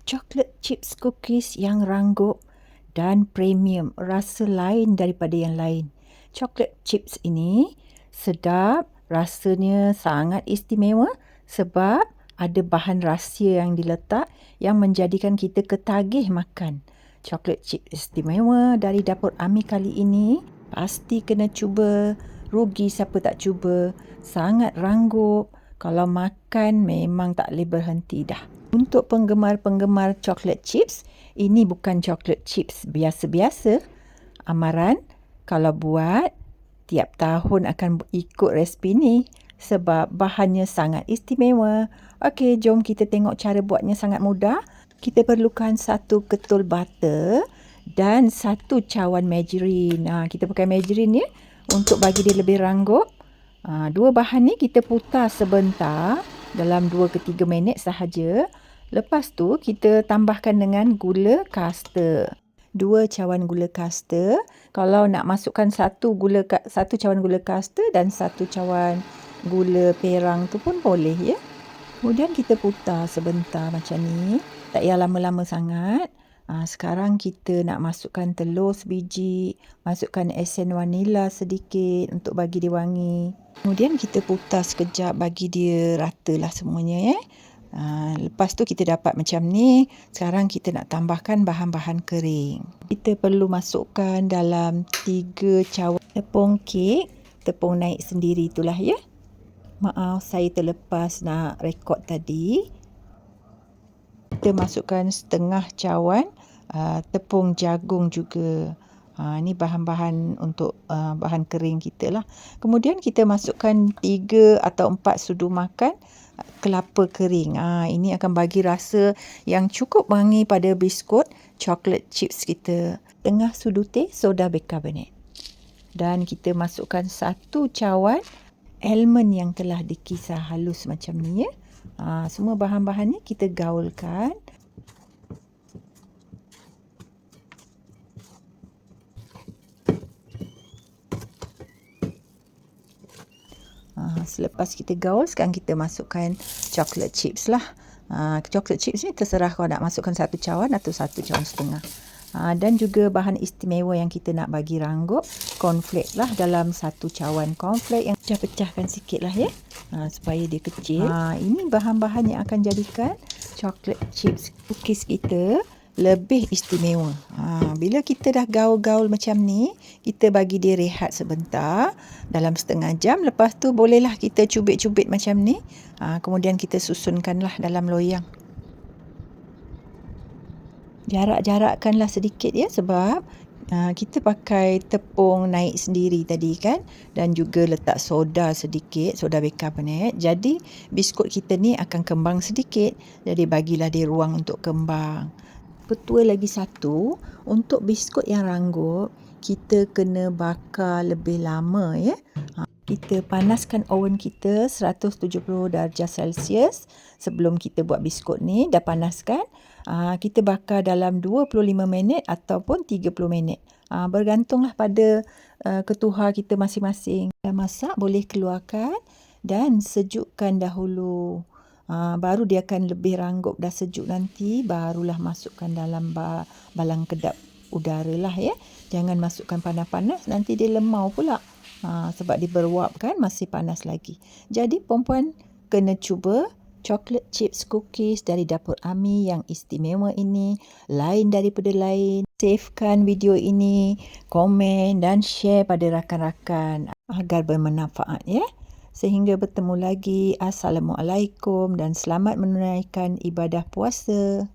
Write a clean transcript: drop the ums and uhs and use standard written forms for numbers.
Chocolate chips cookies yang ranggup dan premium, rasa lain daripada yang lain. Chocolate chips ini sedap, rasanya sangat istimewa sebab ada bahan rahsia yang diletak yang menjadikan kita ketagih makan. Chocolate chip istimewa dari Dapur Ami kali ini pasti kena cuba. Rugi siapa tak cuba. Sangat ranggup. Kalau makan memang tak boleh berhenti dah. Untuk penggemar-penggemar chocolate chips, ini bukan chocolate chips biasa-biasa. Amaran, kalau buat, tiap tahun akan ikut resipi ni sebab bahannya sangat istimewa. Okey, jom kita tengok cara buatnya sangat mudah. Kita perlukan 1 ketul butter dan 1 cawan margarine. Kita pakai margarine ya untuk bagi dia lebih ranggup. Dua bahan ni kita putar sebentar dalam 2 ke 3 minit sahaja. Lepas tu kita tambahkan dengan gula caster. 2 cawan gula caster. Kalau nak masukkan 1 cawan gula caster dan 1 cawan gula perang tu pun boleh ya. Kemudian kita putar sebentar macam ni. Tak payah lama-lama sangat. Sekarang kita nak masukkan telur sebiji, masukkan esen vanila sedikit untuk bagi dia wangi. Kemudian kita putar sekejap bagi dia ratalah semuanya ya. Lepas tu kita dapat macam ni. Sekarang kita nak tambahkan bahan-bahan kering. Kita perlu masukkan dalam 3 cawan tepung kek. Tepung naik sendiri itulah ya. Maaf saya terlepas nak rekod tadi. Kita masukkan setengah cawan tepung jagung juga. Ini bahan-bahan untuk bahan kering kita lah. Kemudian kita masukkan 3 atau 4 sudu makan kelapa kering. Ini akan bagi rasa yang cukup wangi pada biskut chocolate chips kita. Tengah sudu teh soda bikarbonat. Dan kita masukkan 1 cawan almond yang telah dikisar halus macam ni ya. Semua bahan-bahan ni kita gaulkan. Selepas kita gaul, sekarang kita masukkan chocolate chips lah. Chocolate chips ni terserah kau nak masukkan 1 cawan atau 1 cawan setengah. Dan juga bahan istimewa yang kita nak bagi ranggup, cornflake lah dalam 1 cawan cornflake yang pecah-pecahkan sikit lah ya. Supaya dia kecil. Ini bahan-bahan yang akan jadikan chocolate chips cookies kita lebih istimewa. Bila kita dah gaul-gaul macam ni, kita bagi dia rehat sebentar dalam setengah jam. Lepas tu bolehlah kita cubit-cubit macam ni. Kemudian kita susunkanlah dalam loyang. Jarak-jarakkanlah sedikit ya sebab kita pakai tepung naik sendiri tadi kan, dan juga letak soda sedikit, soda bikarbonat. Jadi biskut kita ni akan kembang sedikit. Jadi bagilah dia ruang untuk kembang. Betul lagi satu, untuk biskut yang ranggup, kita kena bakar lebih lama ya. Kita panaskan oven kita 170 darjah Celsius sebelum kita buat biskut ni. Dah panaskan, kita bakar dalam 25 minit ataupun 30 minit. Bergantunglah pada ketuhar kita masing-masing. Dah masak, boleh keluarkan dan sejukkan dahulu. Baru dia akan lebih ranggup. Dah sejuk nanti barulah masukkan dalam balang kedap udara lah ya. Jangan masukkan panas-panas, nanti dia lemau pula. Sebab dia beruap kan, masih panas lagi. Jadi perempuan kena cuba chocolate chips cookies dari Dapur Ami yang istimewa ini. Lain daripada lain. Savekan video ini, komen dan share pada rakan-rakan agar bermanfaat ya. Sehingga bertemu lagi. Assalamualaikum dan selamat menunaikan ibadah puasa.